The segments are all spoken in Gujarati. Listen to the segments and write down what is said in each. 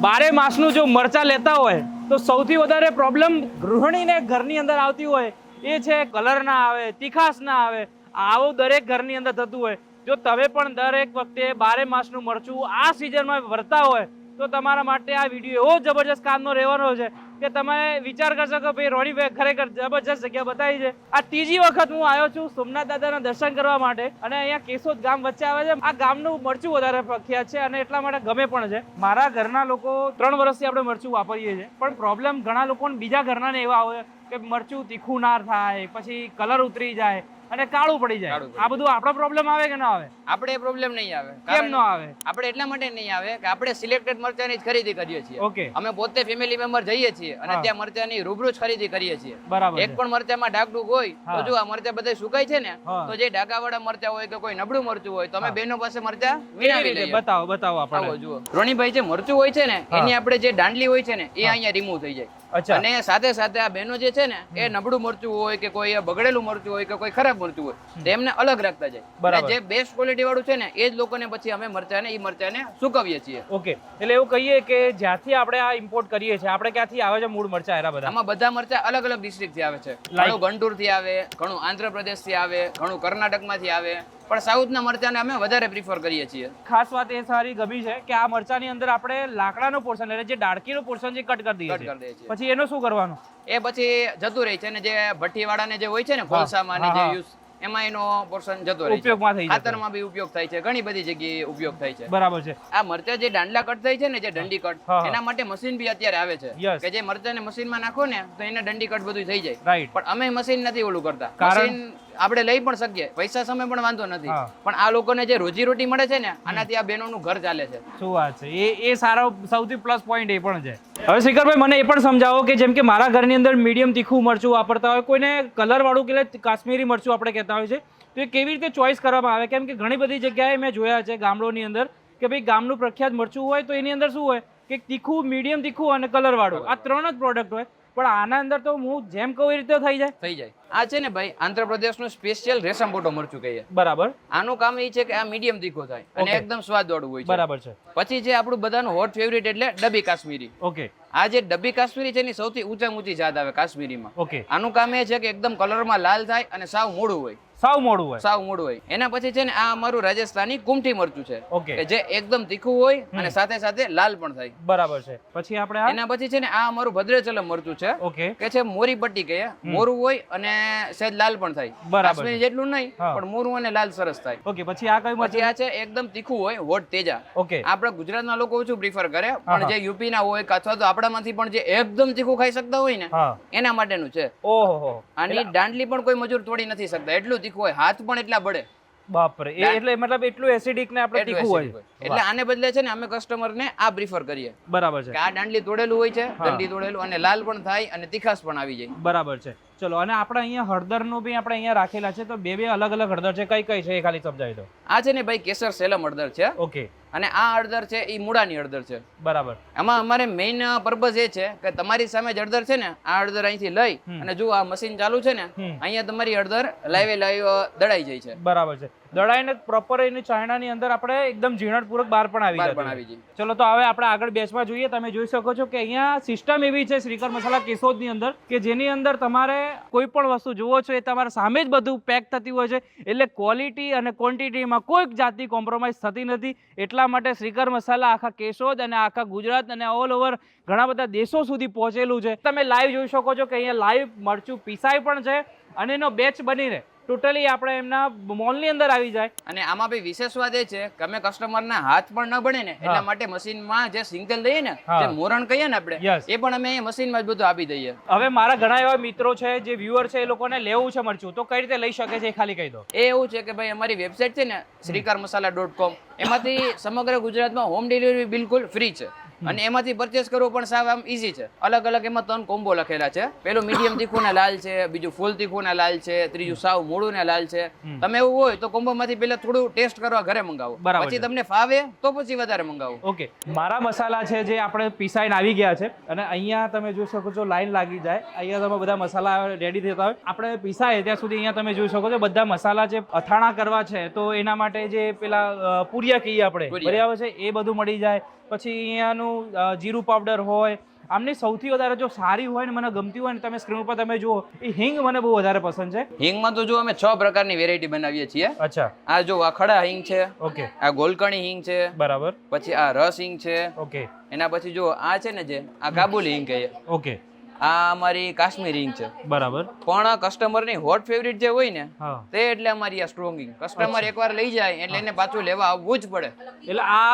12 માસનું જો મરચા લેતા હોય તો સૌથી વધારે પ્રોબ્લેમ ગૃહિણીને ઘરની અંદર આવતી હોય એ છે કલર ના આવે, તીખાશ ના આવે. આવું દરેક ઘરની અંદર થતું હોય. જો તમે પણ દરેક વખતે 12 માસનું મરચું આ સિઝનમાં ભરતા હોય તો તમારા માટે આ વિડીયો એવો જબરજસ્ત કામનો રહેવાનો છે કે તમે વિચાર કરશો કે ભાઈ રોણીભાઈ ખરેખર જબરજસ્ત જગ્યા બતાવી છે. આ ત્રીજી વખત હું આવ્યો છું સોમનાથ દાદાના દર્શન કરવા માટે અને અહીંયા કેશોદ ગામ વચ્ચે આવે છે. આ ગામનું મરચું વધારે પ્રખ્યાત છે અને એટલા માટે ગમે પણ છે. મારા ઘરના લોકો 3 વર્ષથી આપણે મરચું વાપરીએ છીએ, પણ પ્રોબ્લેમ ઘણા લોકોને બીજા ઘરના એવા હોય કે મરચું તીખું ના થાય, પછી કલર ઉતરી જાય અને કાળું પડી જાય. આ બધું આપણો પ્રોબ્લેમ આવે કે ના આવે? આપણે પ્રોબ્લેમ નહીં આવે. કેમ ન આવે? આપણે એટલા માટે નહીં આવે કે આપણે સિલેક્ટેડ મરચાની જ ખરીદી કરીએ છીએ. ઓકે, અમે પોતે ફેમિલી મેમ્બર જઈએ છીએ અને ત્યાં મરચાની રૂબરૂ જ ખરીદી કરીએ છીએ. બરાબર. એક પણ મરચામાં ડાઘડુક હોય તો જો આ મરચા બધા સુકાય છે ને, તો જે ડાઘાવાળા મરચા હોય કે કોઈ નબળું મરચું હોય તો અમે બેનો પાસે મરચા વિનાવી લઈએ. બતાવો આપણે. જુઓ રોણીભાઈ, જે મરચું હોય છે ને એની આપણે જે દાંડલી હોય છે ને એ અહીંયા રિમૂવ થઈ જાય. અને સાથે સાથે આ બેનો જે છે ને એ નબળું મરચું હોય કે કોઈ બગડેલું મરચું હોય કે કોઈ ખરાબ મરચું હોય તેમને અલગ રાખતા જાય. જે બેસ્ટ ક્વોલિટી વાળું છે ને એ જ લોકોને પછી અમે મરચાને સુકવીએ છીએ. ઓકે, એટલે એવું કહીએ કે જ્યાંથી આપણે આ ઇમ્પોર્ટ કરીએ છીએ, આપણે ક્યાંથી આવે છે મૂળ મરચા? એરા બધા આમાં બધા મરચા અલગ અલગ ડિસ્ટ્રિક્ટ થી આવે છે. ઘણું ગંટુર થી આવે, ઘણું આંધ્રપ્રદેશ થી આવે, ઘણું કર્ણાટક માંથી આવે, પણ સાઉથ ના મરચાને અમે વધારે પ્રિફર કરીએ છીએ. ખાસ વાત એ સારી ગમી છે કે આ મરચાની અંદર આપણે લાકડાનો પોર્શન એટલે જે ડાળકીનો પોર્શન છે કટ કરી દઈએ છીએ. પછી એનો શું કરવાનું? એ પછી જતું રહે છે ને જે ભઠ્ઠી વાળાને જે હોય છે ને કોલસામાં જે યુઝ એમાં એનો પોર્શન જતો રહે છે. ઉપયોગમાં થઈ જાય, ખાતરમાં બી ઉપયોગ થાય છે, ઘણી બધી જગ્યાએ ઉપયોગ થાય છે. બરાબર છે. આ મરચા જે દાંડલા કટ થાય છે ને, જે દંડી કટ, એના માટે મશીન બી અત્યારે આવે છે કે જે મરચાને મશીનમાં નાખો ને તો એને દંડી કટ બધું થઈ જાય. રાઈટ. પણ અમે મશીન નથી ઓલું કરતા. મશીન આપણે લઈ પણ શકીએ, પૈસા સામે પણ વાંધો નથી, પણ આ લોકોને જે રોજી રોટી મળે છે ને આનાથી આ બહેનોનું ઘર ચાલે છે. શું વાત છે, એ સારો સૌથી પ્લસ પોઈન્ટ એ પણ છે. હવે શિખરભાઈ, મને એ પણ સમજાવો કે જેમ કે મારા ઘરની અંદર મીડિયમ તીખું મરચું વાપરતા હોય, કોઈને કલર વાળું કે કાશ્મીરી મરચું આપણે કહેતા હોય છે, તો એ કેવી રીતે ચોઈસ કરવામાં આવે? કેમ કે ઘણી બધી જગ્યાએ મેં જોયા છે ગામડોની અંદર કે ભાઈ ગામનું પ્રખ્યાત મરચું હોય તો એની અંદર શું હોય કે તીખું, મીડિયમ તીખું અને કલર વાળું, આ 3 જ પ્રોડક્ટ હોય. પણ આના અંદર તો હું જેમ કહું એ રીતે થઈ જાય. આ છે ને ભાઈ આંધ્રપ્રદેશનું સ્પેશિયલ રેશમ બોટો મરચું કહીએ. બરાબર. આનું કામ એ છે કે આ મીડિયમ તીખો થાય અને એકદમ સ્વાદવાળું હોય છે. બરાબર છે. પછી જે આપણું બધાનું હોટ ફેવરિટ એટલે ડબ્બી કાશ્મીરી. ઓકે. આ જે ડબ્બી કાશ્મીરી છે એની સૌથી ઊંચી જાત આવે કાશ્મીરીમાં. ઓકે. આનું કામ એ છે કે એકદમ કલરમાં લાલ થાય અને સાવ મોડું હોય. સાવ મોડું હોય. એના પછી છે ને આ અમારું રાજસ્થાની કુમઠી મરચું છે. ઓકે. કે જે એકદમ તીખું હોય અને સાથે સાથે લાલ પણ થાય. બરાબર છે. પછી આપણે એના પછી છે ને આ અમારું ભદ્રેચલમ મરચું છે. ઓકે. કે છે મોરી પટ્ટી કહીએ, મોરું હોય અને સહેજ લાલ પણ થાય. કાશ્મીરી જેટલું નહીં પણ મોરું અને લાલ સરસ થાય. ઓકે. પછી આ કઈ મરચું? પછી આ છે એકદમ તીખું હોય, હોટ તેજા. ઓકે. આપણા ગુજરાતના લોકો ઓછું પ્રિફર કરે, પણ જે યુપી ના હોય અથવા તો આપણામાંથી પણ જે એકદમ તીખું ખાઈ શકતા હોય ને એના માટેનું છે. ઓહો. આની દાંડલી પણ કોઈ મજૂર તોડી નથી શકતા, એટલું તીખું હોય, હાથ પણ એટલા બળે. બાપરે. એટલે મતલબ એટલું એસિડિક ને આપણે તીખું હોય. એટલે આને બદલે છે ને અમે કસ્ટમર ને આ પ્રિફર કરીએ. બરાબર છે. કે આ દાંડલી તોડેલું હોય છે, દંડી તોડેલું, અને લાલ પણ થાય અને તીખાશ પણ આવી જાય. બરાબર છે. ચલો, અને આપણે અહીંયા હળદરનું બી આપણે અહીંયા રાખેલા છે, તો બે અલગ અલગ હળદર છે. કઈ છે એ ખાલી સમજાવી દો. આ છે ને ભાઈ કેસર સેલમ હળદર છે. ઓકે. અને આ હળદર છે એ મૂળાની હળદર છે. બરાબર. એમાં અમારે મેઇન પર્પઝ એ છે કે તમારી સામે જ હળદર છે ને, આ હળદર અહીંથી લઈ અને જો આ મશીન ચાલુ છે ને, અહીંયા તમારી હળદર લાઈવ દળાઈ જાય છે. બરાબર છે. દળાઈને પ્રોપર એની ચાયણાની અંદર આપણે એકદમ ઝીણવટપૂર્વક બહાર પણ આવી જાય. ચલો, તો હવે આપણે આગળ બેચમાં જોઈએ. તમે જોઈ શકો છો કે અહીંયા સિસ્ટમ એવી છે શ્રીકર મસાલા કેશોદની અંદર કે જેની અંદર તમારે કોઈ પણ વસ્તુ જુઓ છો એ તમારા સામે જ બધું પેક થતી હોય છે. એટલે ક્વોલિટી અને ક્વોન્ટિટીમાં કોઈ જાતની કોમ્પ્રોમાઇઝ થતી નથી. એટલા માટે શ્રીકર મસાલા આખા કેશોદ અને આખા ગુજરાત અને ઓલ ઓવર ઘણા બધા દેશો સુધી પહોંચેલું છે. તમે લાઈવ જોઈ શકો છો કે અહીંયા લાઈવ મરચું પીસાય પણ છે અને એનો બેચ બનીને ટોટલી આપણે એમના મોલની અંદર આવી જાય. અને આમાં બી વિશેષ વાત એ છે કે અમે કસ્ટમરના હાથ પણ ન બને ને એટલા માટે મશીનમાં જે સિંગલ દઈએ ને, જે મોરણ કહીએ ને આપણે, એ પણ અમે મશીનમાં જ બધું આપી દઈએ. હવે મારા ઘણા એવા મિત્રો છે જે વ્યુઅર છે, એ લોકોને લેવું છે મરચું, તો કઈ રીતે લઈ શકે છે એ ખાલી કહી દો. એ એવું છે કે ભાઈ અમારી વેબસાઇટ છે ને શ્રીકરમસાલા.com, એમાંથી સમગ્ર ગુજરાતમાં હોમ ડિલિવરી બિલકુલ ફ્રી છે. અને એમાંથી પરચેસ કરવું પણ સાવ આમ ઈઝી છે. અલગ અલગ એમાં 3 કોમ્બો લખેલા છે. પેલું મીડિયમ તીખું ને લાલ છે, બીજું ફૂલ તીખું ને લાલ છે, ત્રીજું સાવ મોડું ને લાલ છે. તમે એવું હોય તો કોમ્બો માંથી પેલા થોડું ટેસ્ટ કરવા ઘરે મંગાવો, પછી તમને ફાવે તો પછી વધારે મંગાવો. ઓકે. મારા મસાલા છે જે આપણે પીસાઈને આવી ગયા છે અને અહીંયા તમે જોઈ શકો છો લાઈન લાગી જાય. અહીંયા તમે બધા મસાલા રેડી થતા હોય, આપણે પીસાય ત્યાં સુધી અહીંયા તમે જોઈ શકો છો બધા મસાલા જે અથાણા કરવા છે તો એના માટે જે પેલા પૂરિયા કહીએ આપણે, બરાબર છે, એ બધું મળી જાય. પછી અહીંયાનું જીરું પાવડર હોય. આમની સૌથી વધારે જો સારી હોય ને મને ગમતી હોય ને તમે સ્ક્રીન ઉપર તમે જુઓ એ હિંગ મને બહુ વધારે પસંદ છે. હિંગમાં તો જો અમે 6 પ્રકારની વેરાયટી બનાવીએ છીએ. અચ્છા. આ જો આ ખડા હિંગ છે, ઓકે, આ ગોલકણી હિંગ છે, બરાબર, પછી આ રસ હિંગ છે, ઓકે, એના પછી જો આ છે ને જે આ કાબુલી હિંગ કહીએ, ઓકે, આ અમારી કાશ્મીરી હિંગ છે. બરાબર. પણ કસ્ટમરની હોટ ફેવરિટ જે હોય ને હા, તે એટલે અમારી આ સ્ટ્રોંગ હિંગ. કસ્ટમર એકવાર લઈ જાય એટલે એને પાછું લેવા આવવું જ પડે. એટલે આ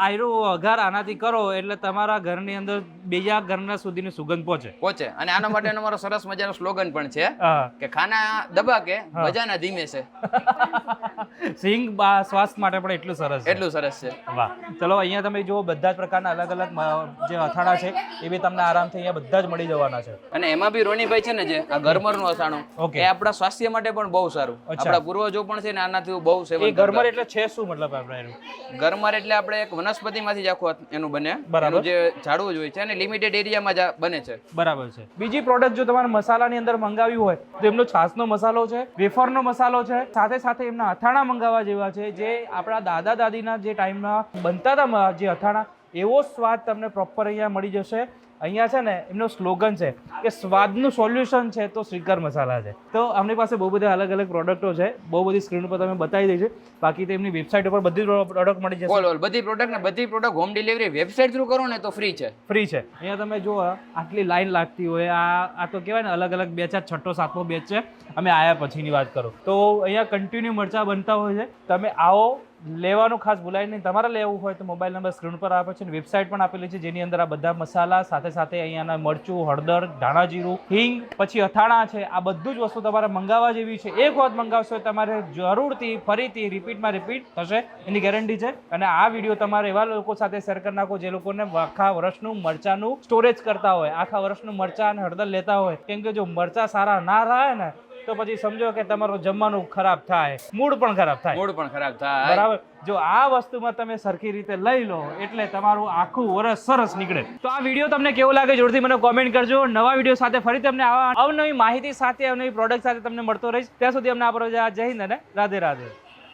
આયરો વઘાર આનાથી કરો એટલે તમારા ઘરની અંદર બીજા ઘરના સુધીની સુગંધ પહોંચે. અને આના માટેનો અમારો સરસ મજાનો સ્લોગન પણ છે હા, કે ખાના દબા કે મજાના ધીમે છે. સિંગ સ્વાસ્થ્ય માટે પણ એટલું સરસ છે. એટલું સરસ છે. વાહ. ચલો અહીંયા તમે જુઓ બધા જ પ્રકારના અલગ અલગ જે અથાણા છે એ બી તમને આરામથી અહીંયા બધા જ મળી જવાના છે. અને એમાં બી રોનીભાઈ છે ને જે આ ગરમરનું અથાણું ઓકે, એ આપણા સ્વાસ્થ્ય માટે પણ બહુ સારું. આપણા પૂર્વજો પણ છે ને આનાથી બહુ સેવન એ ગરમર એટલે છે શું મતલબ આપણે એનું? ગરમર એટલે આપણે એક વનસ્પતિમાંથી જ આખું એનું બને. બરાબર. એનું જે ઝાડવું જ હોય છે અને લિમિટેડ એરિયામાં જ બને છે. બરાબર છે. બીજી પ્રોડક્ટ જો તમારે મસાલાની અંદર મંગાવ્યું હોય તો એમનો છાસનો મસાલો છે, વેફરનો મસાલો છે, સાથે સાથે એમના અથાણા મંગાવવા જેવા છે જે આપણા દાદા દાદીના જે ટાઈમમાં બનતા હતા જે અથાણા એવો સ્વાદ તમને પ્રોપર અહીંયા મળી જશે. અહીંયા છે ને એમનો સ્લોગન છે કે સ્વાદનું સોલ્યુશન છે તો શ્રીકર મસાલા છે. તો આમની પાસે બહુ બધા અલગ અલગ પ્રોડક્ટો છે, બહુ બધી સ્ક્રીન ઉપર તમે બતાવી દઈ છે. બાકી તો એમની વેબસાઇટ ઉપર બધી પ્રોડક્ટ મળી જશે. ઓલ બધી પ્રોડક્ટ ને બધી product home delivery website through કરો ને તો ફ્રી છે. ફ્રી છે. અહીંયા તમે જુઓ આટલી લાઈન લાગતી હોય, આ તો કહેવાય ને અલગ અલગ બેચ, છઠ્ઠો સાતમો બેચ છે. અમે આયા પછીની વાત કરો તો અહીંયા કન્ટિન્યુ મરચા બનતા હોય છે. તમે આવો, લેવાનું ખાસ ભૂલાય નહીં. તમારે લેવું હોય તો મોબાઈલ નંબર સ્ક્રીન પર આપે છે અને વેબસાઇટ પણ આપેલી છે જેની અંદર આ બધા મસાલા સાથે સાથે અહીંયાના મરચું, હળદર, ધાણા જીરું, હિંગ, પછી અથાણા છે, આ બધું જ વસ્તુ તમારે મંગાવવા જેવી છે. એક વખત મંગાવશો તમારે જરૂરથી ફરીથી રિપીટ થશે એની ગેરંટી છે. અને આ વિડીયો તમારે એવા લોકો સાથે શેર કરી નાખો જે લોકોને આખા વર્ષનું મરચાનું સ્ટોરેજ કરતા હોય, આખા વર્ષનું મરચા અને હળદર લેતા હોય. કેમ કે જો મરચા સારા ના રહે ને તો પછી સમજો કે તમારું જમવાનું ખરાબ થાય, મૂડ પણ ખરાબ થાય. બરાબર. જો આ વસ્તુમાં તમે સરખી રીતે લઈ લો એટલે તમારું આખું વર્ષ સરસ નીકળે. તો આ વિડીયો તમને કેવો લાગે જોરથી મને કોમેન્ટ કરજો. નવા વિડીયો સાથે ફરી તમને આવા અવનવી માહિતી સાથે, અવનવી પ્રોડક્ટ સાથે તમને મળતો રહીશ. ત્યાં સુધી અમને આપણો જય હિન્દ અને રાધે રાધે.